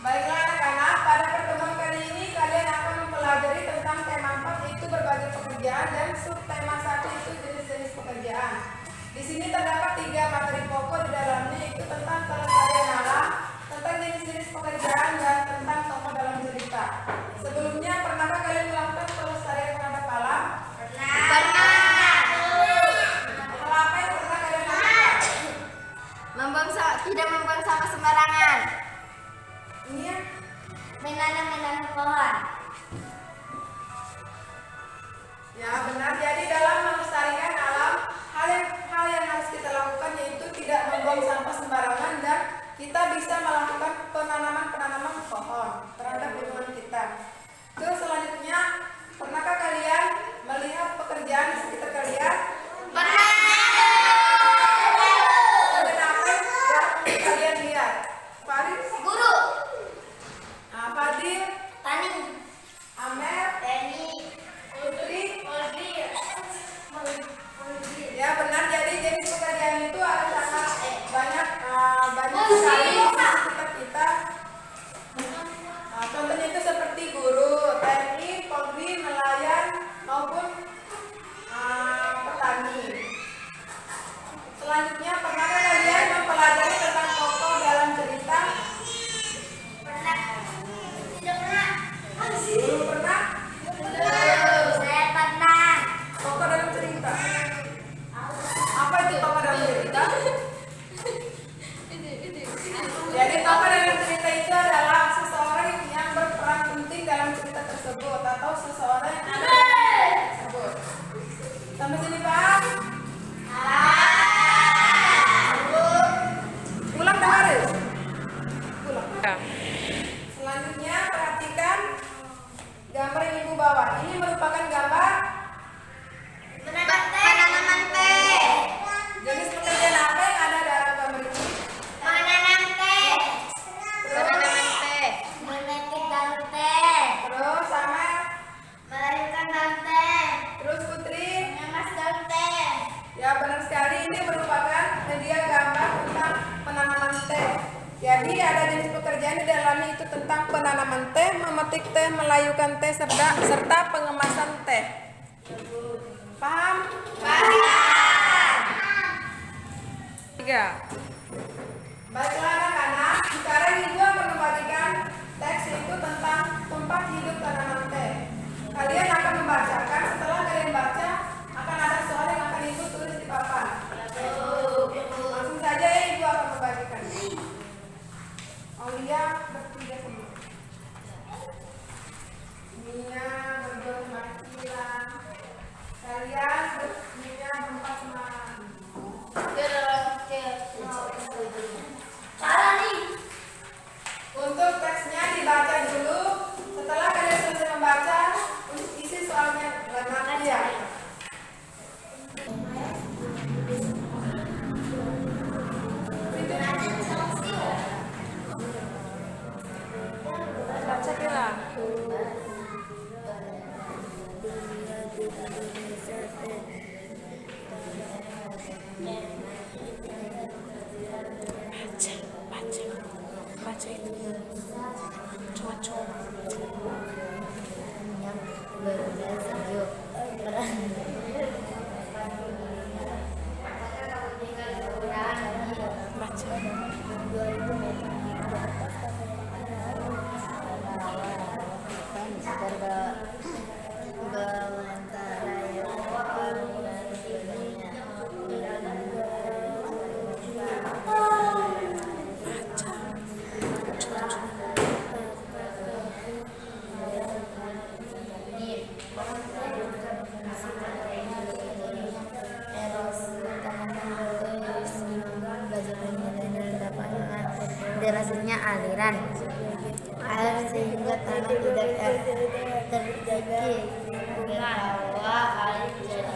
Baiklah anak-anak, pada pertemuan kali ini kalian akan mempelajari tentang tema 4 yaitu berbagai pekerjaan dan subtema 1 itu jenis-jenis pekerjaan. Di sini terdapat 3 materi pokok di dalamnya yaitu tentang kelestarian alam, tentang jenis-jenis pekerjaan dan tentang tokoh dalam cerita. Sebelumnya pernahkah kalian melakukan pelestarian terhadap alam? Pernah. Hal apa yang pernah kalian lakukan? Tidak membuang sampah sembarangan. Ini ya. Menanam pohon. Ya benar, jadi dalam melestarikan alam hal yang harus kita lakukan yaitu tidak membuang sampah sembarangan dan kita bisa melakukan penanaman pohon terhadap lingkungan kita. Terus selanjutnya, pernahkah kalian melihat pekerjaan di sekitar kalian? Pernah. Kenapa yang kalian lihat? Farid? Guru. Fadil? Tani. Amer? Tani. Putri? Polri. Ya benar, jadi jenis pekerjaan itu ada sangat banyak sekali di sekitar kita. Contohnya itu seperti guru, TNI, Polri, nelayan maupun petani. Selanjutnya, pernahkah kalian mempelajari tentang tokoh dalam cerita? Pernah. Tidak pernah. Belum pernah? Saya pernah. Tokoh dalam cerita. Apa itu tokoh dalam cerita? Jadi tokoh dalam cerita itu adalah seseorang yang berperan penting dalam cerita tersebut atau seseorang yang ada dalam cerita tersebut. Sampai sini paham? Ulang Haris. Ulang. Selanjutnya perhatikan gambar yang ibu bawa. Ini merupakan gambar Penanaman teh. jenis pekerjaan apa yang ada dalam gambar ini? Menanam teh. Terus, Memetik daun teh. terus sama, Melahirkan daun teh. terus Putri. Mengemas daun teh. Ya benar sekali, ini merupakan media gambar tentang penanaman teh. Jadi ada jenis pekerjaan di dalamnya itu tentang penanaman teh, memetik teh, melayukan teh, serta pengemasan teh. Paham? Tiga. Baiklah anak-anak, sekarang ibu akan membagikan teks itu tentang tempat hidup tanaman teh. Kalian akan membacakan, setelah kalian baca akan ada soal yang akan ibu tulis di papan. Langsung saja ya ibu akan membagikan. Aulia bertiga semua. Mia berdua sama Kilan. Kalian Mia berempat sama Untuk teksnya dibaca dulu. Setelah kalian selesai membaca, isi soalnya nanti ya. Baca kira. Baca itu. Coba. Derasnya aliran air sehingga tanah tidak terjadi bahwa air jadi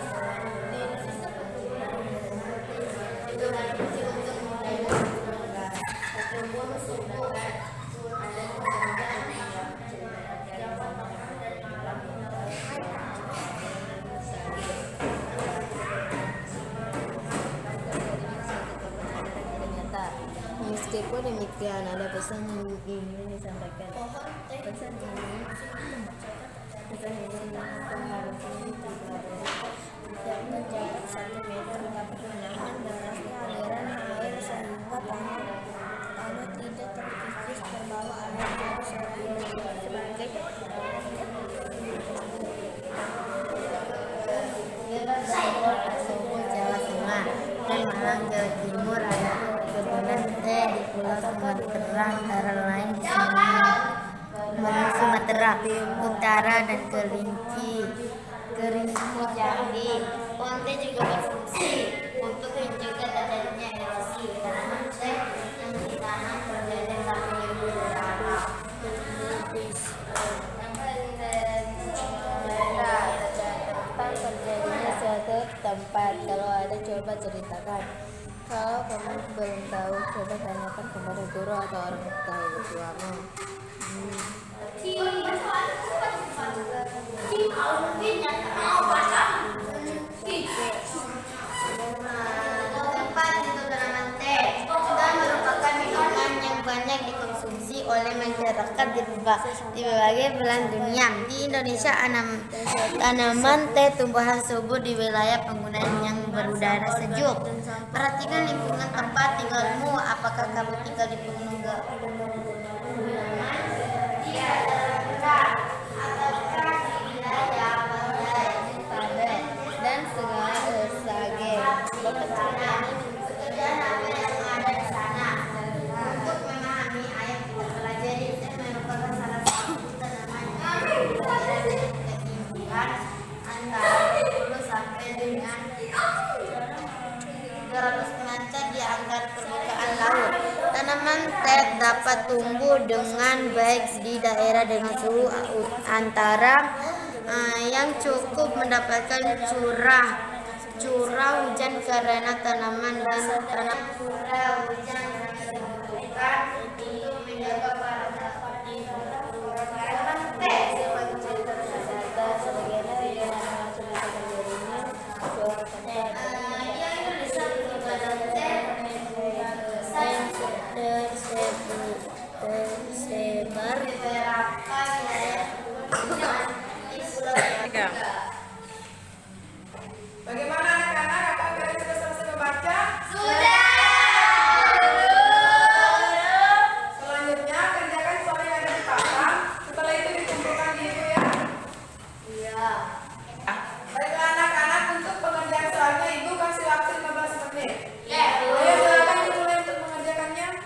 Meskipun demikian, ada pesan yang ingin disampaikan pesan ini bukan hanya mengharuskan tidak mencapai 1 meter dapat menahan derasnya aliran air sehingga tanah tidak terkikis terbawa air sebagai Solo, Jawa Tengah dan Malang, Jawa Timur ada perkebunan teh di Pulau Sumatera antara lain di Sumatera Utara dan Kerinci Jambi. Pohon teh juga berfungsi untuk mencegah terjadinya erosi tanaman teh yang ditanam berderet sampai berdarah. Terjadinya suatu tempat. Kalau ada coba ceritakan. Kalau kamu belum tahu, coba tanyakan kepada guru atau orang tuamu. Tempat untuk tanaman teh dan merupakan minuman yang banyak dikonsumsi oleh masyarakat di berbagai belahan dunia. Di Indonesia, tanaman teh tumbuhan subur di wilayah penggunaan yang berudara sejuk. Perhatikan lingkungan tempat tinggalmu. Apakah kamu tinggal di pegunungan, di daerah ataukah di wilayah padat dan segala sage? Pekerjaan apa yang ada di sana? Untuk memahami ayat kita pelajari, teh merupakan salah satu tanaman yang berada di ketinggian antara 20 sampai dengan 300 meter di antara permukaan laut. Tanaman teh dapat tumbuh dengan baik di daerah dengan suhu antara yang cukup mendapatkan curah hujan karena tanaman dan tanah curah hujan dibutuhkan untuk menjaga para tanaman teh sebagai cerita data sebagaimana yang sudah terjadinya suatu tempat yang bisa berbadan teh tersebar di beberapa wilayah di Pulau Jawa. Bagaimana anak-anak? Apakah kalian sudah selesai membaca? Sudah. Selanjutnya kerjakan soal yang ada di papan. Setelah itu dikumpulkan di itu ya. Iya. Baiklah anak-anak, untuk pengerjaan soalnya Ibu kasih waktu 15 menit. Ya. Ayo silakan dimulai untuk mengerjakannya.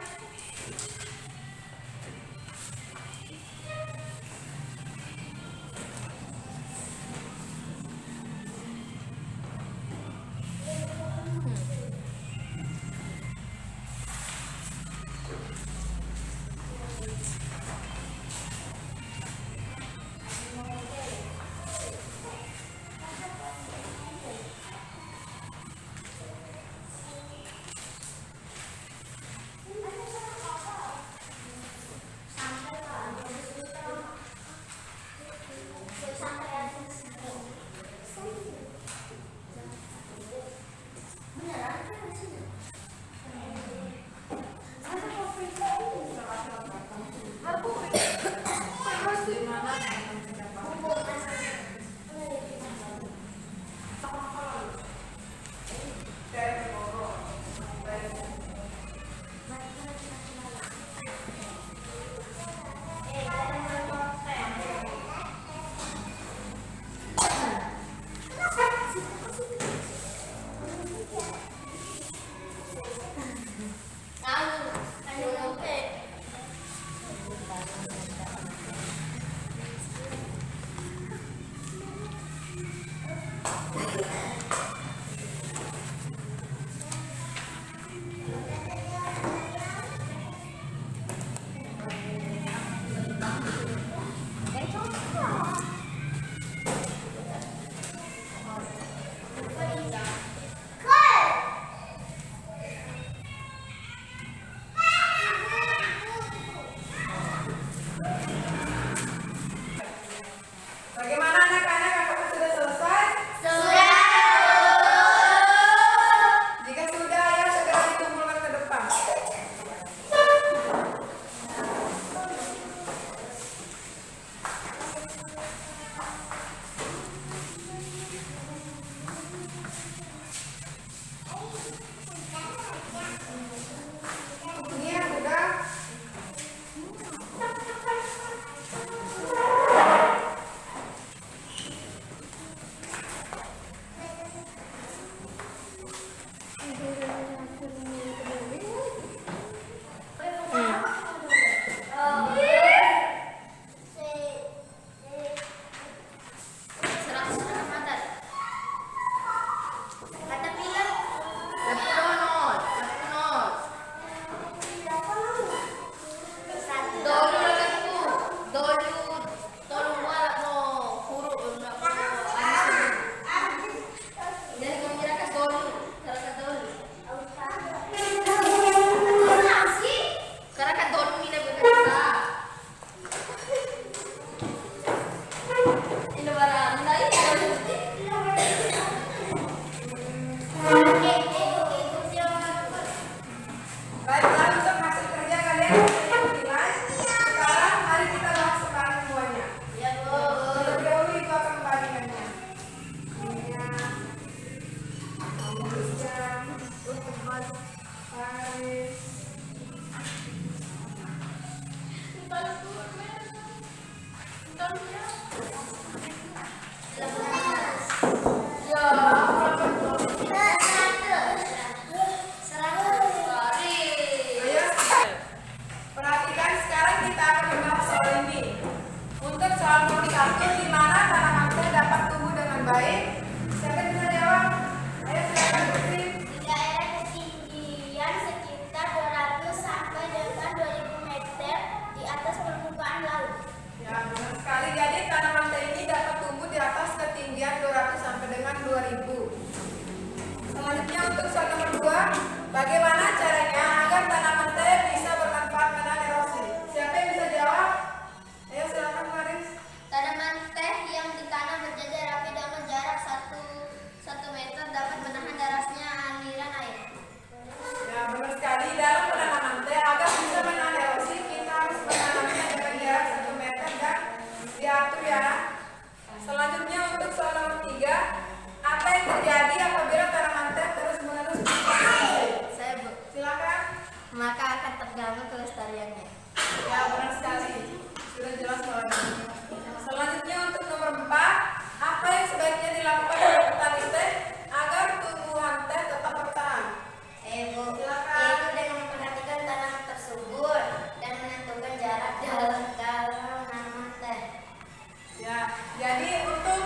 Ayo, perhatikan sekarang kita akan membahas soal ini. Untuk soal nomor 1, di mana tanaman teh dapat tumbuh dengan baik? Siapa yang bisa jawab? Ayo silakan Putri. Di daerah ketinggian sekitar 200 sampai dengan 2000 meter di atas permukaan laut. Ya, benar sekali. Jadi tanaman teh ini dapat tumbuh di atas ketinggian 200 sampai dengan 2000. Selanjutnya untuk soal nomor 2, bagaimana caranya agar tanaman teh bisa bermanfaat menahan erosi? Siapa yang bisa jawab? Ayo silakan Faris. Tanaman teh yang ditanam berjajar rapi dengan jarak 1 meter dapat menahan derasnya aliran air. Ya, benar sekali. Dalam penanaman teh agar bisa menahan erosi, kita harus menanamnya dengan jarak 1 meter dan diatur ya. Selanjutnya untuk soal nomor 3, apa yang terjadi apabila tanaman teh terus-menerus dikonsumsi? Saya Bu. Silakan. Maka akan terganggu kelestariannya. Ya, benar sekali. Sudah jelas soalnya. Selanjutnya untuk nomor 4, apa yang sebaiknya dilakukan oleh petani teh agar tumbuhan teh tetap bertahan? Bu, Silakan. yaitu dengan memperhatikan tanaman tersebut dan menentukan jarak dalam tanaman teh. Ya, jadi untuk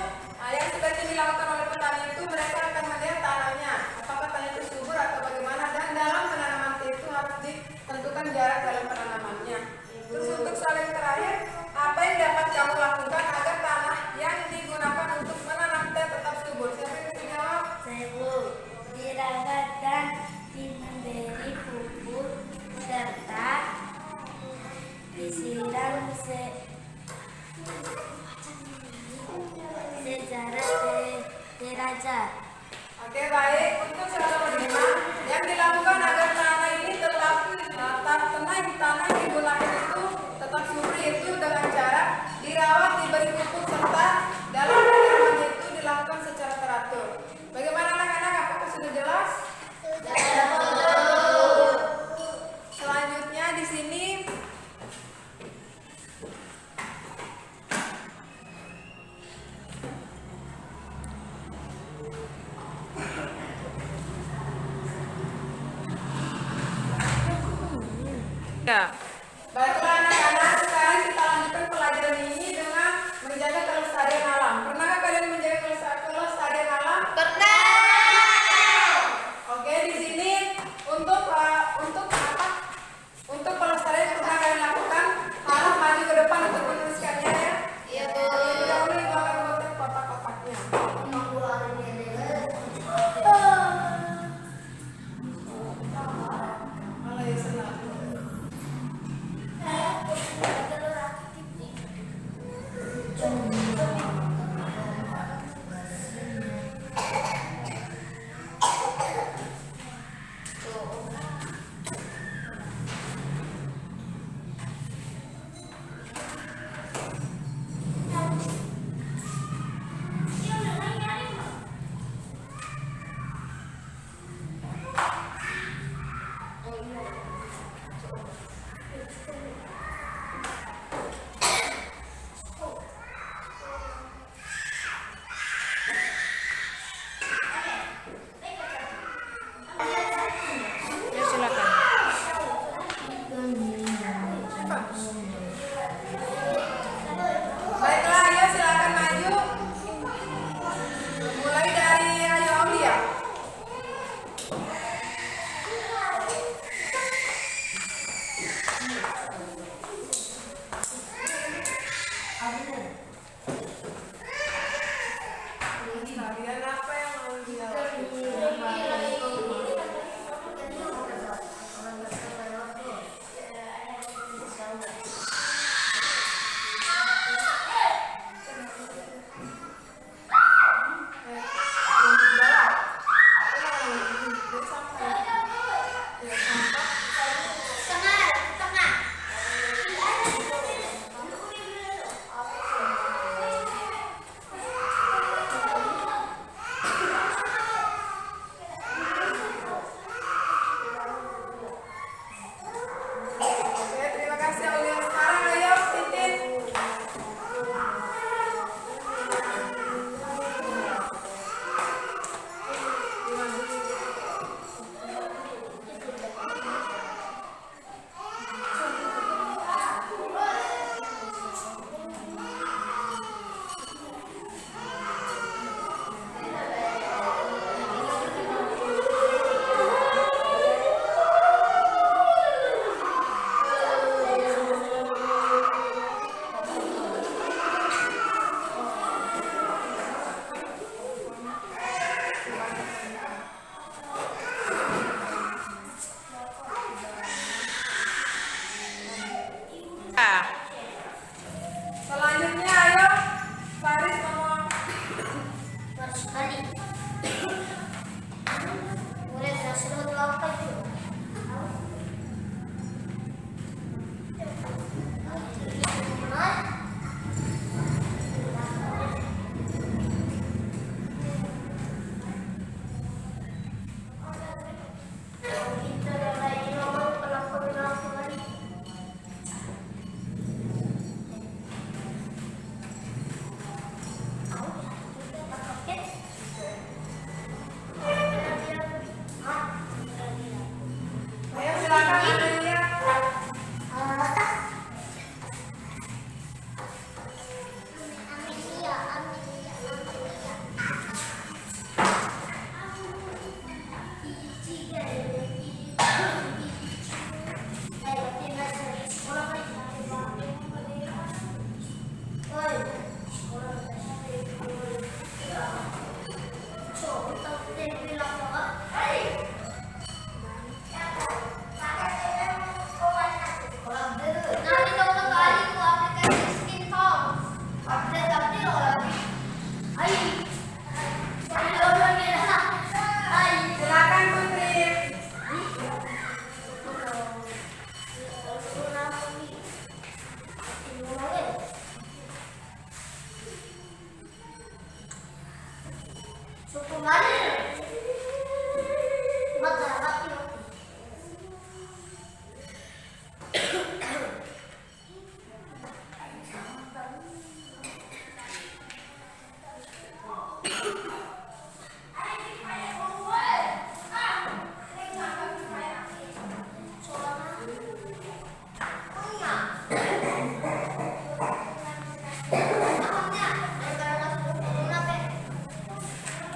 yang sebaiknya dilakukan oleh petani itu mereka akan melihat tanahnya, apakah tanah itu subur atau bagaimana, dan dalam penanaman teh itu harus ditentukan jarak dalam penanamannya. Terus untuk soal yang terakhir, apa yang dapat kamu lakukan agar tanah yang digunakan untuk menanam teh tetap subur? Siapa yang bisa jawab? Saya Bu, dirawat dan diberi pupuk serta disiram secara derajat. Oke, baik. Untuk soal nomor 5, yang dilakukan agar tanah ini tetap tanah yang digunakan itu tetap subur itu dengan cara dirawat, diberi pupuk serta dalam penyiramannya itu dilakukan secara teratur. Bagaimana anak-anak? Apakah sudah jelas? Selanjutnya di sini ya. Baiklah anak-anak, sekarang kita lanjutkan pelajaran ini dengan menjaga kelestarian alam. Pernahkah kalian menjaga kelestarian alam? Pernah. Oke, di sini untuk apa? Untuk pelestarian pernah kalian lakukan? Malah maju ke depan untuk meneruskannya ya. Iya, Bu. Terlebih dahulu ibu akan membuat kotak-kotaknya. Malah ya senang.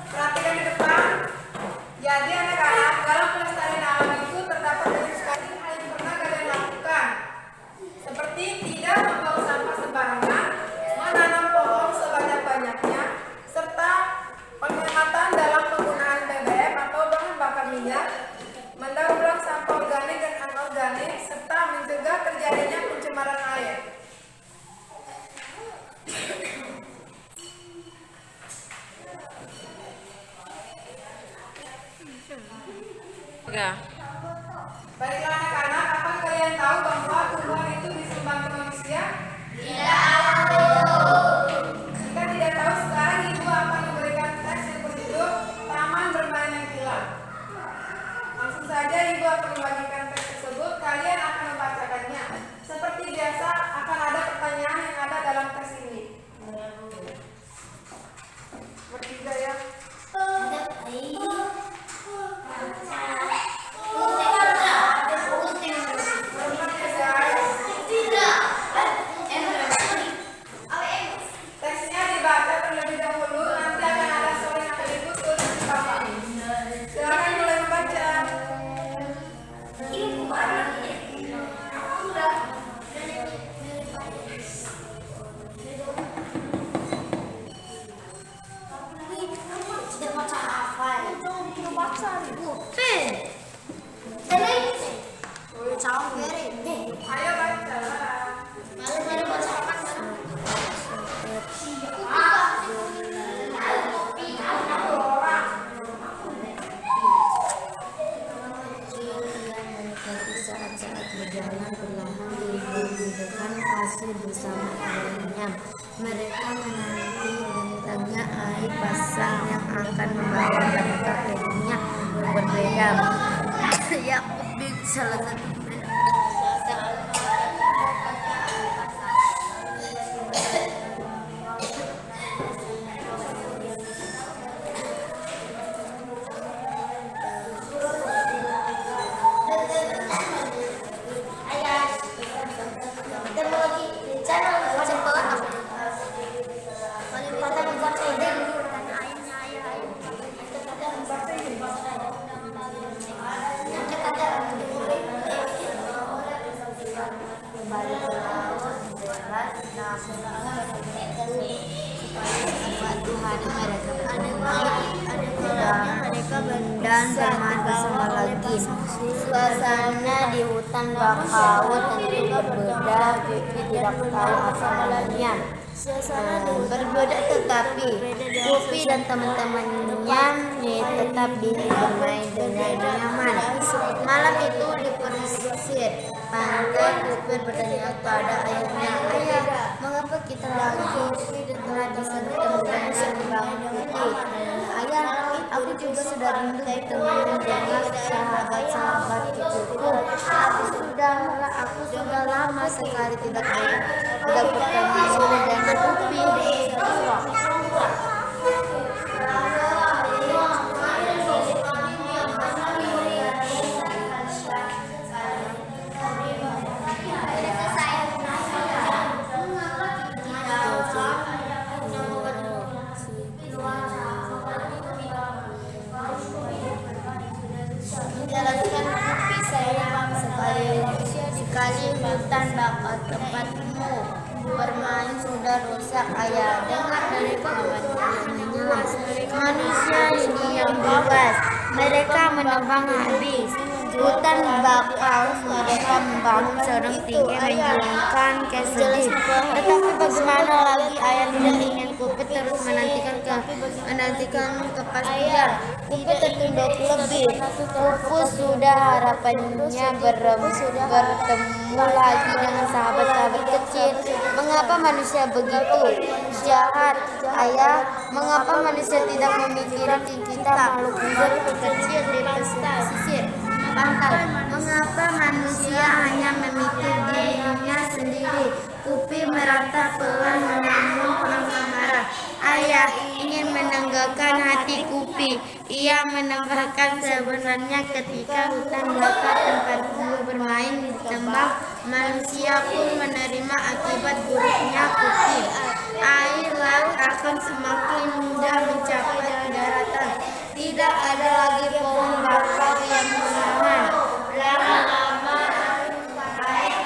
Perhatikan di depan. Jadi anak-anak, dalam pelestarian alam itu terdapat banyak sekali hal yang pernah kalian lakukan. Seperti tidak membuang sampah sembarangan, menanam pohon sebanyak-banyaknya, serta penghematan dalam penggunaan BBM atau bahan bakar minyak, mendaur ulang sampah organik dan anorganik, serta mencegah terjadinya pencemaran air. Baiklah anak-anak, apa kalian tahu bahwa tumbuhan itu bisa membantu manusia? Jika tidak tahu, sekarang ibu akan memberikan teks yang berjudul Taman Bermain yang Kilat. Langsung saja ibu akan membagikan teks tersebut, kalian akan membacakannya. Seperti biasa, akan ada pertanyaan yang ada dalam teks ini. Bertiga ya. Teksnya dibaca terlebih dahulu, nanti akan ada soal yang akan ibu tulis di papan. Silakan mulai membaca. Ayo baca. Saat-saat berjalan perlahan meninggalkan pasir bersama ayahnya. Mereka menanti bentangnya air pasang yang akan membawa mereka ke dunia berbeda. Yakub bin salah satu dan bermain bersama lagi. Suasana di hutan bakau tentu berbeda. Vivi tidak tahu apa namanya. Berbeda tetapi Vivi dan teman-temannya tetap bisa bermain dengan nyaman. Malam itu di pesisir pantai, Vivi bertanya kepada ayahnya, "Ayah, mengapa kita lagi tradisi temukan bangun putih? Ayah, aku juga sudah rindu bertemu dengan sahabat-sahabat cucuku. Aku sudah lama sekali tidak bertemu dengan Upi." Menjalankan Upi sayang sekali hutan bakal tempatmu bermain sudah rusak. Ayah dengar dari kawan-kawannya, manusia ini yang bebas. Mereka menebang habis hutan bakau, mereka membangun sarang tinggi menghilangkan kesedih. Tetapi bagaimana lagi, ayah tidak ingin Kupi terus menantikan kepastian. Kupi tertunda lebih. Kupu sudah harapannya bertemu lagi dengan sahabat-sahabat kecil. Mengapa manusia begitu jahat? Ayah, mengapa manusia tidak memikirkan kita makhluk hidup kecil di pesisir pantai? Mengapa manusia hanya memikir dirinya sendiri? Kupi merata pelan menamun marah. Ayah ingin menenangkan hati Kupi. Ia menambahkan sebenarnya ketika hutan belaka tempat dulu bermain ditembak, manusia pun menerima akibat buruknya Kupi. Air laut akan semakin mudah mencapai daratan. Tidak ada lagi pohon bakau yang menahan. Lama-lama air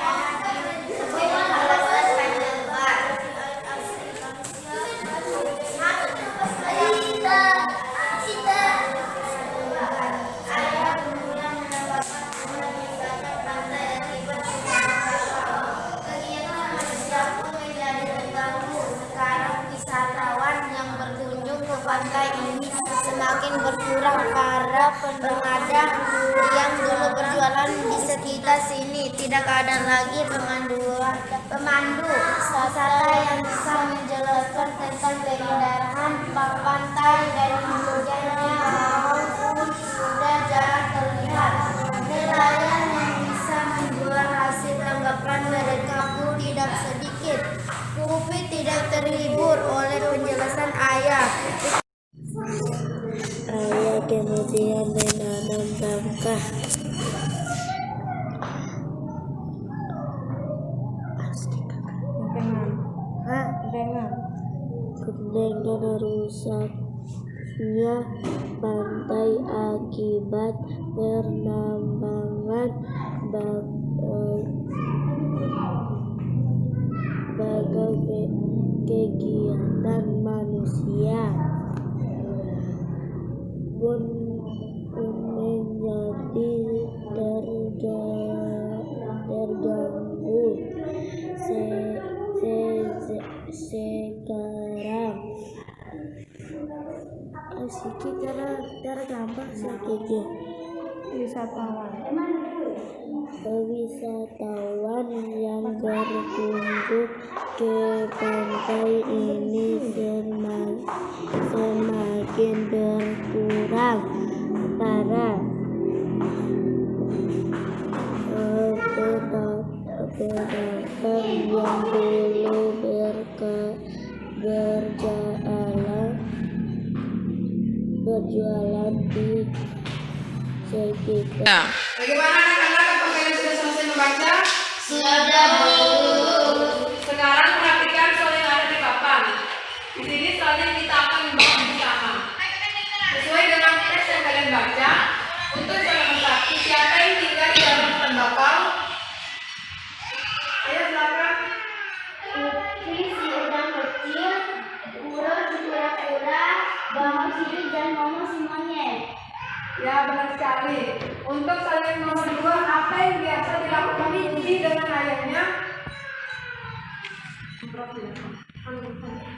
pantai ini semakin berkurang. Para pengadang yang dulu berjualan di sekitar sini tidak ada lagi pemandu wisata yang bisa menjelaskan tentang keindahan pantai dan kemudiannya awan pun sudah jarang terlihat. Nelayan yang bisa menjual hasil tangkapan mereka pun tidak sedikit. Kupi tidak terhibur oleh penjelasan ayah. Ayah kemudian menanam nafkah. Dengan rusaknya pantai akibat penambangan berbagai kegiatan manusia pun menjadi terganggu. Sekarang tergambar sedikit wisatawan yang berkunjung ke pantai ini semakin berkurang. Para pedagang yang dulu berjualan di sekitar. Ya. Bagaimana anak-anak? Apakah kalian sudah selesai membaca? Sudah, Bu. Sekarang perhatikan soal yang ada di papan. Di sini soalnya kita akan membahas bersama. Sesuai dengan teks yang kalian baca, untuk soal nomor 1, siapa yang tinggal di dalam hutan bakau? Ayo silakan. Kupi si udang kecil, Kuro si kura-kura, Bangau si dan Momo si monyet. Ya, benar sekali. Untuk soal yang nomor 2, apa yang biasa dilakukan Kupi dengan ayahnya?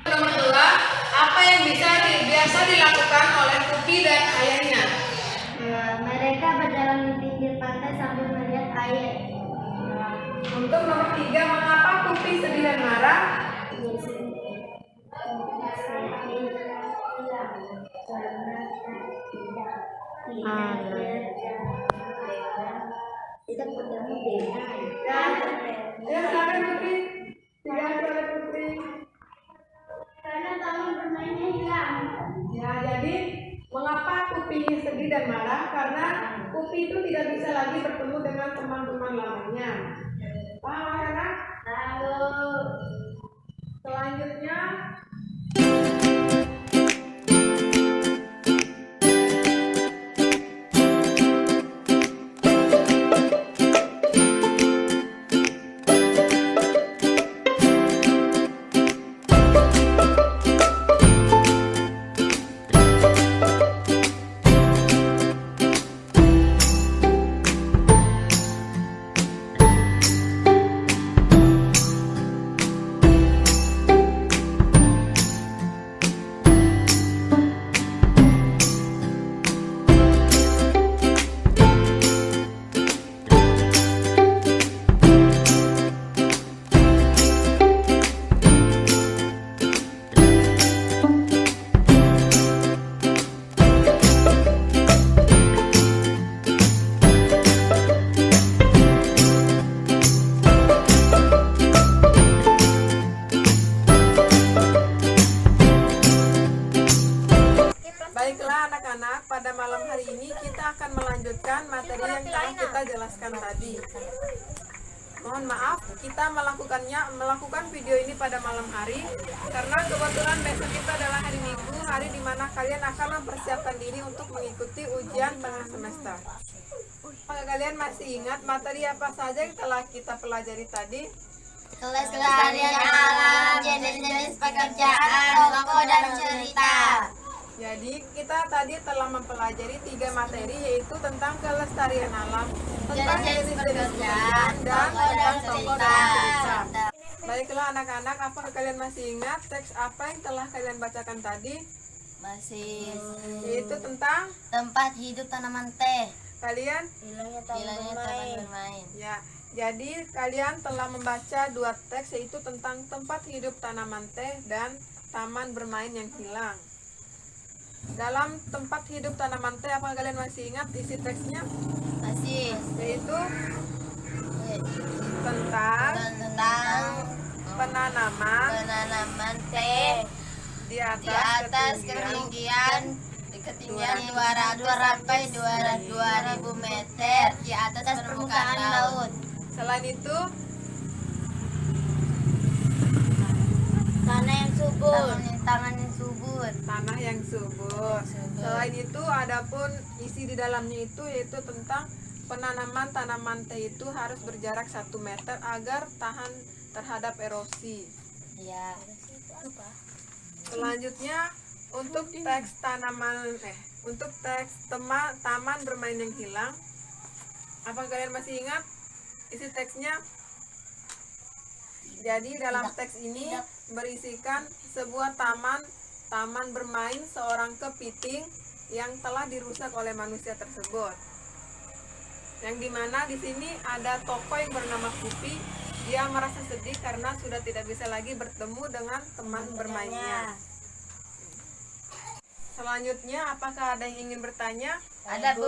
Nomor 2, apa yang biasa dilakukan oleh Kupi dan ayahnya? Mereka berjalan di pinggir pantai sambil melihat air. Untuk nomor 3, mengapa Kupi sedih dan marah? Tidak bertemu dengan Ya, silakan Kupi. Tidak oleh Kupi. karena taman bermainnya hilang. Ya, jadi mengapa Kupi sedih dan marah? Karena Kupi itu tidak bisa lagi bertemu dengan teman-teman lamanya. Paham anak-anak? Lalu Selanjutnya, melakukan video ini pada malam hari karena kebetulan besok itu adalah hari Minggu, hari dimana kalian akan mempersiapkan diri untuk mengikuti ujian tengah semester. Apakah kalian masih ingat materi apa saja yang telah kita pelajari tadi? Kelestarian alam, jenis-jenis pekerjaan, tokoh dan cerita. Jadi kita tadi telah mempelajari 3 materi, yaitu tentang kelestarian alam, tentang jenis-jenis pekerjaan, dan tentang tokoh dan cerita. Baiklah anak-anak, apakah kalian masih ingat teks apa yang telah kalian bacakan tadi? Masih. Yaitu tentang Tempat hidup tanaman teh. kalian? Hilangnya taman bermain. Ya, jadi kalian telah membaca 2 teks, yaitu tentang tempat hidup tanaman teh dan taman bermain yang hilang. Dalam tempat hidup tanaman teh, apakah kalian masih ingat isi teksnya? Masih. Yaitu tentang penanaman teh di di atas atas ketinggian ketinggian 200 sampai 2.000 meter di atas permukaan laut. Selain itu, Tanah yang subur. Tanah yang subur. tanah yang subur. Selain itu, adapun isi di dalamnya itu yaitu tentang penanaman tanaman teh itu harus berjarak 1 meter agar tahan terhadap erosi. Ya. Selanjutnya untuk teks taman bermain yang hilang, apa kalian masih ingat isi teksnya? Jadi dalam teks ini berisikan sebuah taman bermain seorang kepiting yang telah dirusak oleh manusia tersebut. Yang dimana di sini ada tokoh yang bernama Kupi. Dia merasa sedih karena sudah tidak bisa lagi bertemu dengan teman bermainnya. Selanjutnya, apakah ada yang ingin bertanya? Ada, Bu.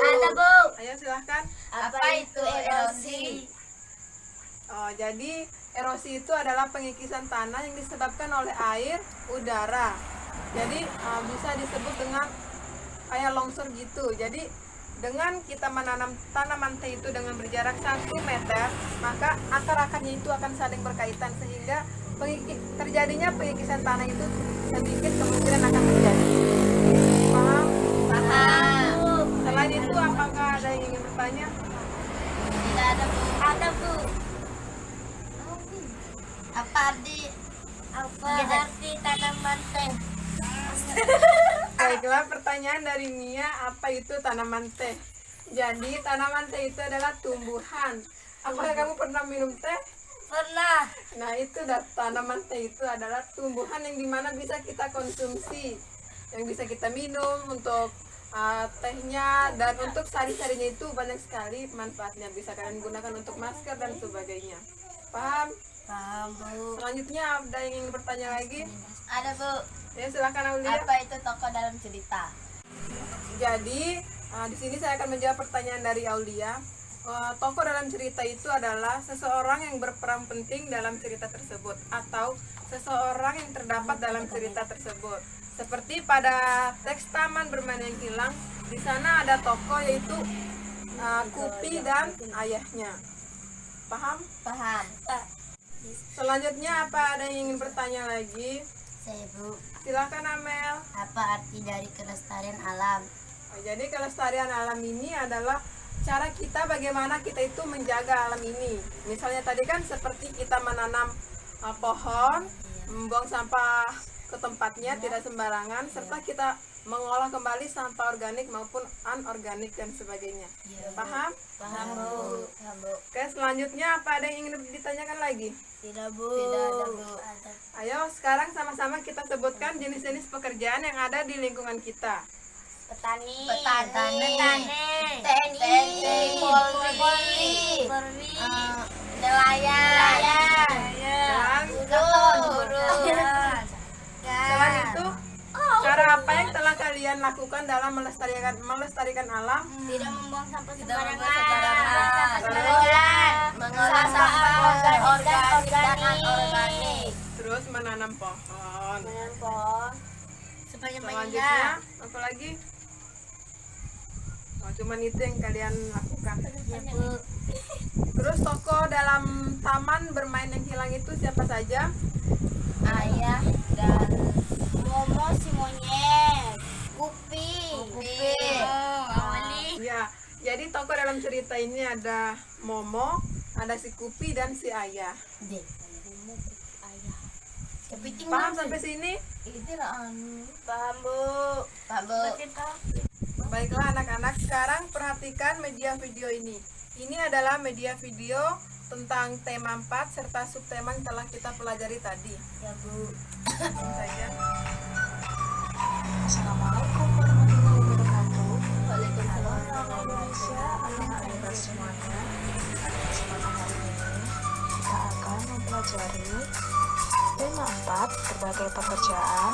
Ayo silahkan. Apa itu erosi? Oh, jadi erosi itu adalah pengikisan tanah yang disebabkan oleh air, udara. Jadi bisa disebut dengan kayak longsor gitu. Jadi dengan kita menanam tanaman teh itu dengan berjarak 1 meter, maka akar-akarnya itu akan saling berkaitan sehingga terjadinya pengikisan tanah itu sedikit kemungkinan akan terjadi. Paham? Paham. Selain itu, apakah ada yang ingin bertanya? Tidak ada, Bu. Ada, Bu. Apa arti tanaman teh? Baiklah, pertanyaan dari Mia, apa itu tanaman teh? Jadi tanaman teh itu adalah tumbuhan. Apakah kamu pernah minum teh? Pernah. Nah, itu tanaman teh itu adalah tumbuhan yang dimana bisa kita konsumsi, yang bisa kita minum untuk tehnya, dan untuk sari-sarinya itu banyak sekali manfaatnya. Bisa kalian gunakan untuk masker dan sebagainya. Paham? Paham, Bu. Selanjutnya ada yang ingin bertanya lagi? Ada, Bu. Ya, silakan Aulia. Apa itu tokoh dalam cerita? Jadi di sini saya akan menjawab pertanyaan dari Aulia. Tokoh dalam cerita itu adalah seseorang yang berperan penting dalam cerita tersebut atau seseorang yang terdapat dalam cerita tersebut. Seperti pada teks Taman Bermain yang Hilang, di sana ada tokoh yaitu Kupi dan ayahnya. Paham? Paham. Selanjutnya apa ada yang ingin bertanya lagi? Saya, Bu. Silakan Amel. Apa arti dari kelestarian alam? Jadi kelestarian alam ini adalah cara kita bagaimana kita itu menjaga alam ini. Misalnya tadi kan seperti kita menanam pohon, membuang sampah ke tempatnya tidak sembarangan, serta kita mengolah kembali sampah organik maupun anorganik dan sebagainya. Paham? Paham, Bu. Oke, selanjutnya apa ada yang ingin ditanyakan lagi? Tidak, Bu. Tidak ada, Bu. Ayo sekarang sama-sama kita sebutkan jenis-jenis pekerjaan yang ada di lingkungan kita. Petani, TNI, Polri, nelayan, Dan selain itu, cara apa yang telah kalian lakukan dalam melestarikan alam? tidak membuang sampah sembarangan, mengolah sampah organik dan anorganik, Terus menanam pohon. sebanyak-banyaknya. Selanjutnya, apa lagi? Oh, cuman itu yang kalian lakukan. Ya, Bu. Terus tokoh dalam taman bermain yang hilang itu siapa saja? Ayah dan Momo si monyet. Kupi. Ya, jadi tokoh dalam cerita ini ada Momo, ada si Kupi dan si Ayah. Paham sampai sini? Paham, Bu. Baiklah anak-anak, sekarang perhatikan media video ini. Ini adalah media video tentang tema 4 serta subtema yang telah kita pelajari tadi. Ya, Bu. Langsung saja. Assalamualaikum warahmatullahi wabarakatuh. Waalaikumsalam. Orang Indonesia, anak-anak semuanya. Pada kesempatan hari ini kita akan mempelajari tema 4 berbagai pekerjaan,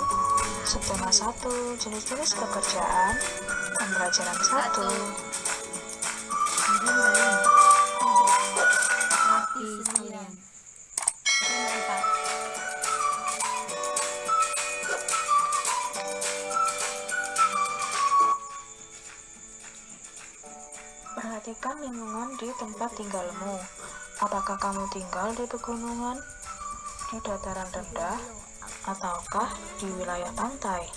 subtema 1 jenis-jenis pekerjaan, pembelajaran 1. Perhatikan lingkungan di tempat tinggalmu. Apakah kamu tinggal di pegunungan, di dataran rendah, ataukah di wilayah pantai?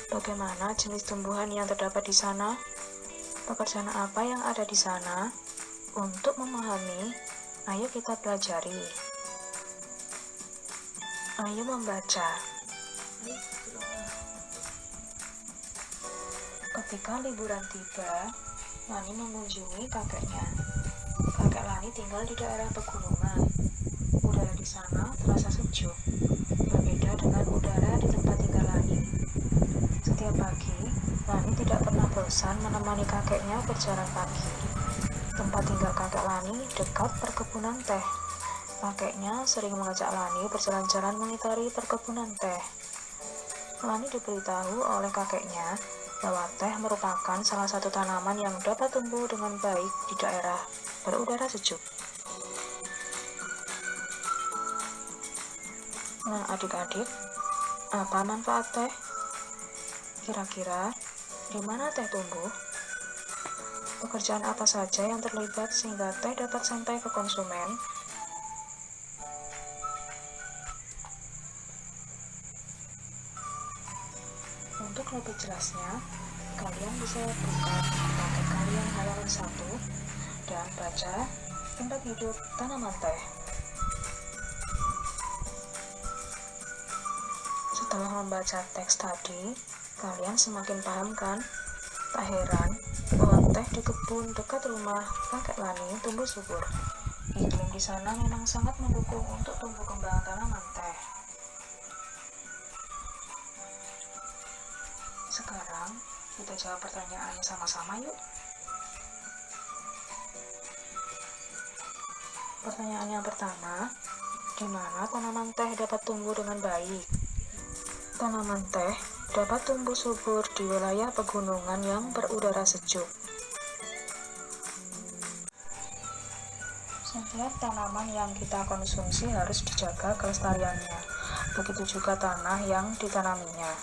Bagaimana jenis tumbuhan yang terdapat di sana? Pekerjaan apa yang ada di sana? Untuk memahami, ayo kita pelajari. Ayo membaca. Ketika liburan tiba, Lani mengunjungi kakeknya. Kakek Lani tinggal di daerah pegunungan. Udara di sana terasa sejuk, berbeda dengan udara di tempat tinggal Lani. Setiap pagi, Lani tidak pernah bosan menemani kakeknya berjalan pagi. Tempat tinggal kakek Lani dekat perkebunan teh. Kakeknya sering mengajak Lani berjalan-jalan mengitari perkebunan teh. Lani diberitahu oleh kakeknya bahwa teh merupakan salah satu tanaman yang dapat tumbuh dengan baik di daerah berudara sejuk. Nah, adik-adik, apa manfaat teh? Kira-kira di mana teh tumbuh? Pekerjaan apa saja yang terlibat sehingga teh dapat sampai ke konsumen? Untuk lebih jelasnya, kalian bisa buka pakai kalian halaman 1 dan baca tempat hidup tanaman teh. Setelah membaca teks tadi, kalian semakin paham kan? Tak heran bahwa teh di kebun dekat rumah kakek Lani tumbuh subur. Iklim di sana memang sangat mendukung untuk tumbuh kembang tanaman teh. Sekarang kita jawab pertanyaannya sama-sama yuk. Pertanyaan yang pertama, di mana tanaman teh dapat tumbuh dengan baik? Tanaman teh dapat tumbuh subur di wilayah pegunungan yang berudara sejuk. Setiap tanaman yang kita konsumsi harus dijaga kelestariannya. Begitu juga tanah yang ditanaminya.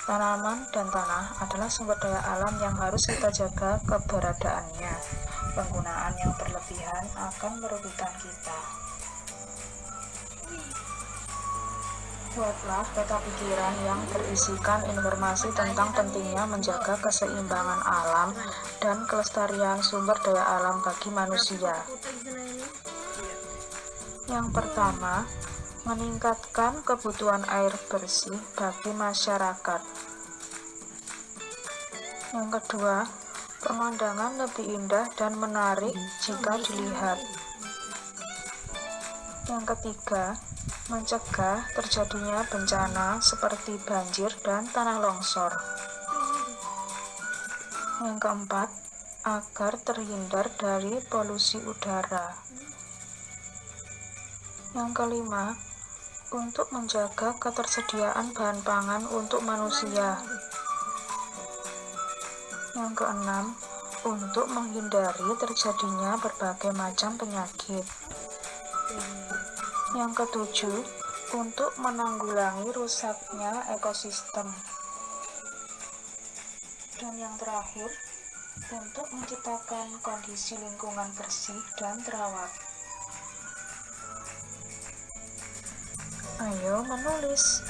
Tanaman dan tanah adalah sumber daya alam yang harus kita jaga keberadaannya. Penggunaan yang berlebihan akan merugikan kita. Buatlah peta pikiran yang berisikan informasi tentang pentingnya menjaga keseimbangan alam dan kelestarian sumber daya alam bagi manusia. Yang pertama, meningkatkan kebutuhan air bersih bagi masyarakat. Yang kedua, pemandangan lebih indah dan menarik jika dilihat. Yang ketiga, mencegah terjadinya bencana seperti banjir dan tanah longsor. Yang keempat, agar terhindar dari polusi udara. Yang kelima, untuk menjaga ketersediaan bahan pangan untuk manusia. Yang keenam, untuk menghindari terjadinya berbagai macam penyakit. Yang ketujuh, untuk menanggulangi rusaknya ekosistem. Dan yang terakhir, untuk menciptakan kondisi lingkungan bersih dan terawat. Ayo menulis.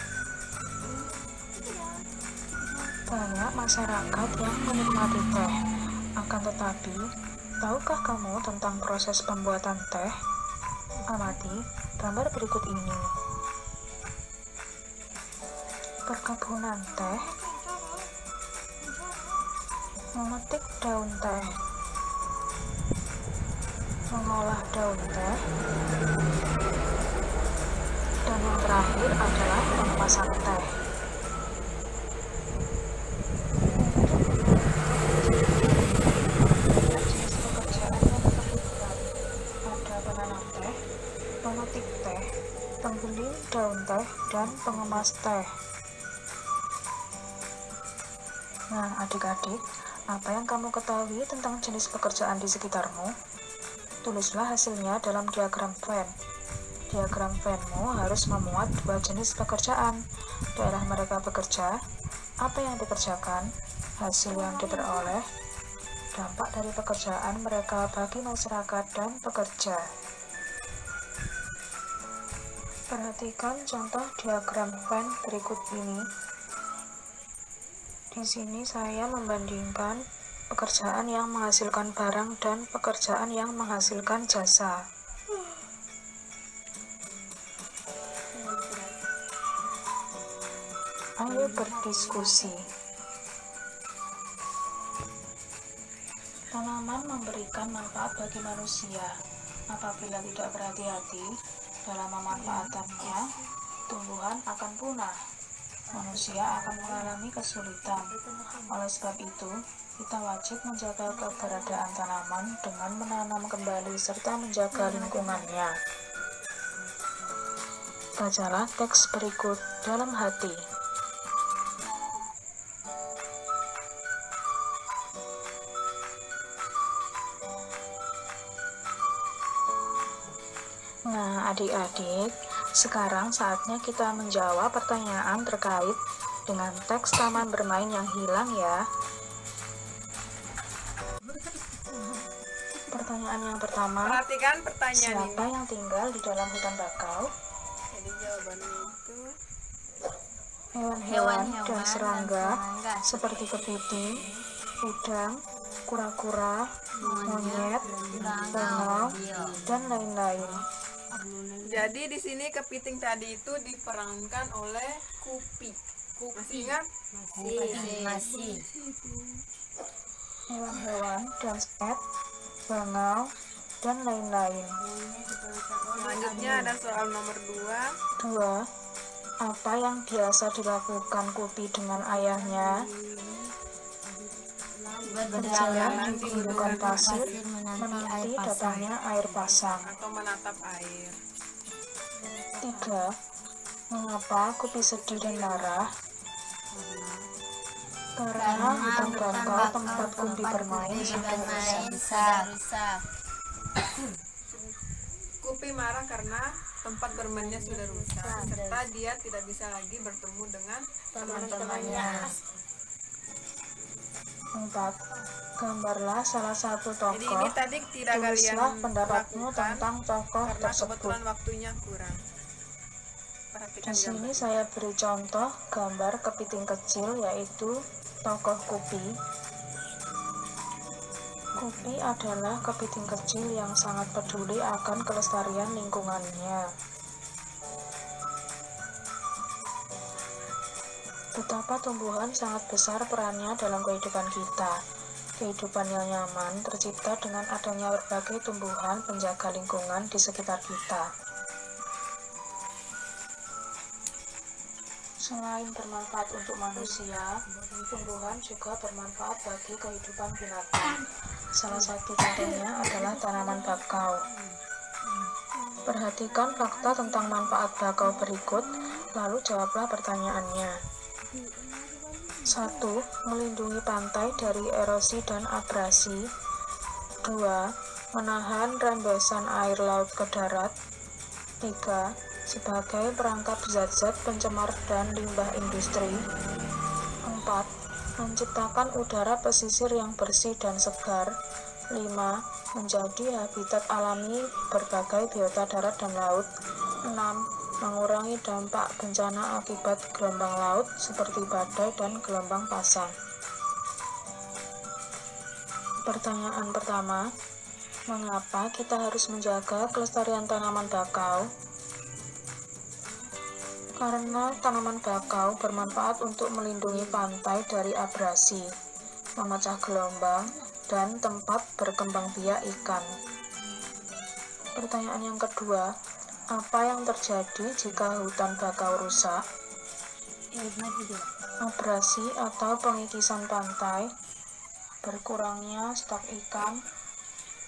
Banyak masyarakat yang menikmati teh. Akan tetapi, tahukah kamu tentang proses pembuatan teh? Amati gambar berikut ini. Perkebunan teh, memetik daun teh, mengolah daun teh, dan yang terakhir adalah pengemasan teh. Jenis pekerjaan yang diperlukan ada penanam teh, pemetik teh, penggiling daun teh, dan pengemas teh. Nah, adik-adik, apa yang kamu ketahui tentang jenis pekerjaan di sekitarmu? Tulislah hasilnya dalam diagram Venn. Diagram Venn-mu harus memuat dua jenis pekerjaan, daerah mereka bekerja, apa yang dikerjakan, hasil yang diperoleh, dampak dari pekerjaan mereka bagi masyarakat dan pekerja. Perhatikan contoh diagram Venn berikut ini. Di sini saya membandingkan pekerjaan yang menghasilkan barang dan pekerjaan yang menghasilkan jasa. Ayo berdiskusi. Tanaman memberikan manfaat bagi manusia. Apabila tidak berhati-hati dalam memanfaatkannya, tumbuhan akan punah. Manusia akan mengalami kesulitan. Oleh sebab itu, kita wajib menjaga keberadaan tanaman dengan menanam kembali serta menjaga lingkungannya. Bacalah teks berikut dalam hati. Nah, adik-adik, sekarang saatnya kita menjawab pertanyaan terkait dengan teks taman bermain yang hilang ya. Pertanyaan yang pertama, Perhatikan pertanyaan siapa ini. yang tinggal di dalam hutan bakau? Jadi jawabannya itu Hewan-hewan dan serangga seperti kepiting, udang, kura-kura, monyet, bengau, dan lain-lain. Jadi di sini kepiting tadi itu diperankan oleh Kupi. Masih ingat? Masih. Hewan-hewan dan serangga, bengau, dan lain-lain. Selanjutnya ada soal nomor 2. 2. Apa yang biasa dilakukan Kupi dengan ayahnya? Berjalan di gundukan pasir, menanti datangnya air pasang. Atau menatap air. 3. Mengapa Kupi sedih dan marah? Karena hutan bakau tempat Kupi bermain sudah rusak. Kupi marah karena tempat bermainnya sudah rusak, serta dia tidak bisa lagi bertemu dengan teman-temannya. 4. Gambarlah salah satu Jadi tokoh. ini tadi tidak kalian Tulislah pendapatmu lakukan tentang tokoh karena tersebut. kebetulan waktunya kurang. Di Perhatikan sini gambar. saya beri contoh gambar kepiting kecil, yaitu tokoh Kupi. Kupi adalah kepiting kecil yang sangat peduli akan kelestarian lingkungannya. Betapa tumbuhan sangat besar perannya dalam kehidupan kita. Kehidupan yang nyaman tercipta dengan adanya berbagai tumbuhan penjaga lingkungan di sekitar kita. Selain bermanfaat untuk manusia, tumbuhan juga bermanfaat bagi kehidupan binatang. Salah satu contohnya adalah tanaman bakau. Perhatikan fakta tentang manfaat bakau berikut, lalu jawablah pertanyaannya. 1. Melindungi pantai dari erosi dan abrasi. 2. Menahan rembesan air laut ke darat. 3. Sebagai perangkap zat-zat pencemar dan limbah industri. 4. menciptakan udara pesisir yang bersih dan segar. 5. Menjadi habitat alami berbagai biota darat dan laut. 6. Mengurangi dampak bencana akibat gelombang laut seperti badai dan gelombang pasang. Pertanyaan pertama, mengapa kita harus menjaga kelestarian tanaman bakau? Karena tanaman bakau bermanfaat untuk melindungi pantai dari abrasi, memecah gelombang, dan tempat berkembang biak ikan. Pertanyaan yang kedua, apa yang terjadi jika hutan bakau rusak? Abrasi atau pengikisan pantai, berkurangnya stok ikan,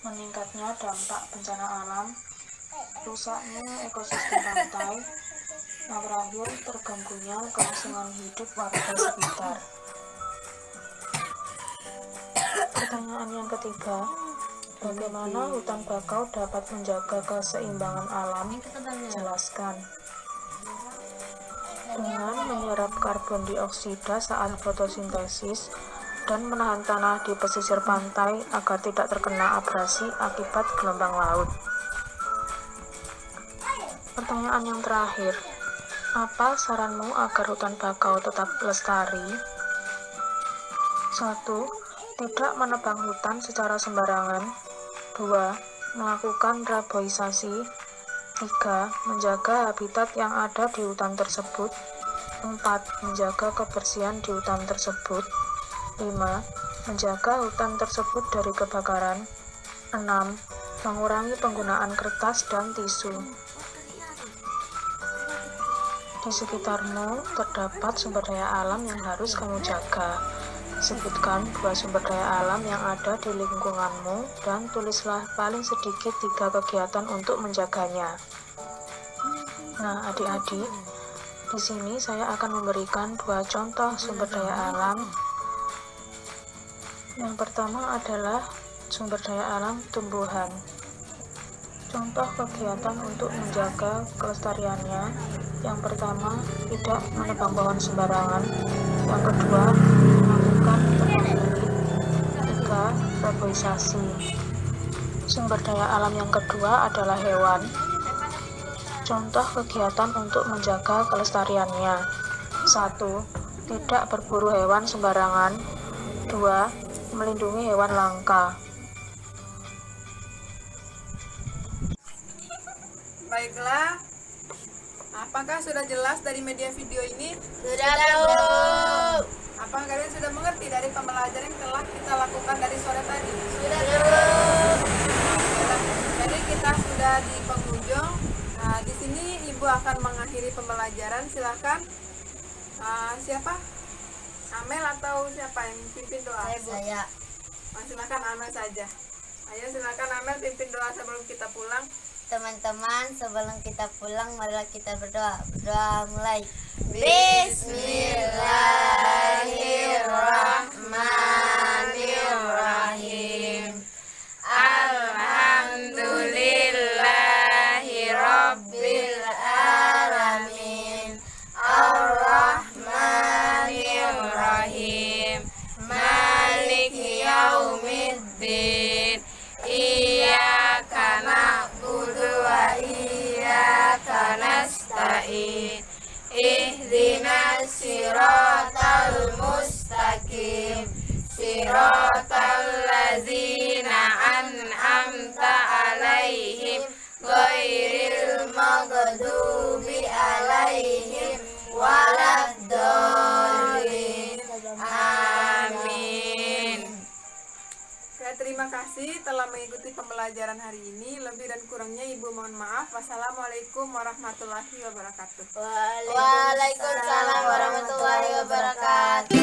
meningkatnya dampak bencana alam, rusaknya ekosistem pantai, yang terakhir terganggunya kelangsungan hidup warga sekitar. Pertanyaan yang ketiga, bagaimana hutan bakau dapat menjaga keseimbangan alam? Jelaskan. Dengan menyerap karbon dioksida saat fotosintesis dan menahan tanah di pesisir pantai agar tidak terkena abrasi akibat gelombang laut. Pertanyaan yang terakhir, apa saranmu agar hutan bakau tetap lestari? 1. Tidak menebang hutan secara sembarangan. 2. Melakukan reboisasi. 3. Menjaga habitat yang ada di hutan tersebut. 4. Menjaga kebersihan di hutan tersebut. 5. Menjaga hutan tersebut dari kebakaran. 6. Mengurangi penggunaan kertas dan tisu. Di sekitarmu terdapat sumber daya alam yang harus kamu jaga. Sebutkan 2 sumber daya alam yang ada di lingkunganmu dan tulislah paling sedikit 3 kegiatan untuk menjaganya. Nah, adik-adik, di sini saya akan memberikan 2 contoh sumber daya alam. Yang pertama adalah sumber daya alam tumbuhan. Contoh kegiatan untuk menjaga kelestariannya. Yang pertama, tidak menebang pohon sembarangan. Yang kedua, melakukan tebang pilih. 3. Reboisasi. Sumber daya alam yang kedua adalah hewan. Contoh kegiatan untuk menjaga kelestariannya. 1. Tidak berburu hewan sembarangan. 2. Melindungi hewan langka. Baiklah, apakah sudah jelas dari media video ini? Sudah, Bu. Apakah kalian sudah mengerti dari pembelajaran yang telah kita lakukan dari sore tadi? Sudah, Bu. Jadi kita sudah di penghujung. Nah, di sini Ibu akan mengakhiri pembelajaran. Silakan. Siapa? Amel atau siapa yang pimpin doa? Saya. Silakan Amel saja. Ayo silakan Amel pimpin doa sebelum kita pulang. Teman-teman, sebelum kita pulang, marilah kita berdoa. Berdoa mulai. Bismillahirrahmanirrahim. Alhamdulillahirabbil alamin. Arrahmanirrahim. Maliki yaumiddin. Iyyaka na'budu wa iyyaka nasta'in. Ihdinas siratal mustaqim. Siratal ladzina an'amta 'alaihim ghairil maghdubi 'alaihim waladdallin. Amin. Terima kasih telah mengikuti pembelajaran hari ini. Lebih dan kurangnya Ibu mohon maaf. Wassalamualaikum warahmatullahi wabarakatuh. Waalaikumsalam warahmatullahi wabarakatuh.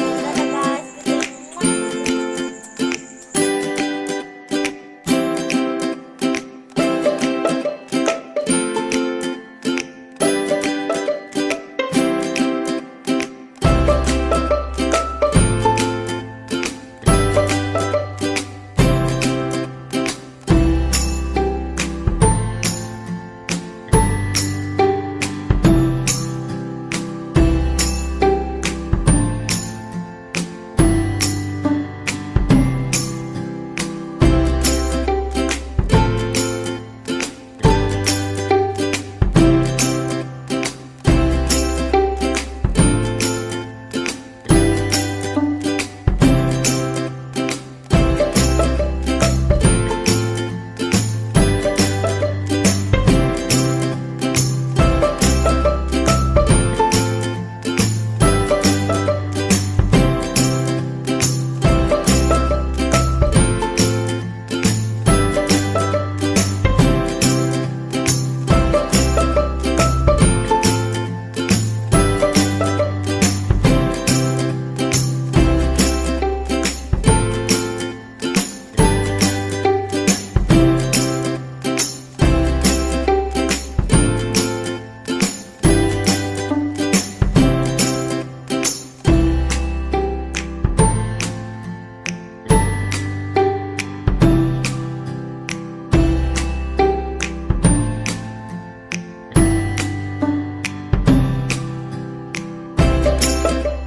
Lani.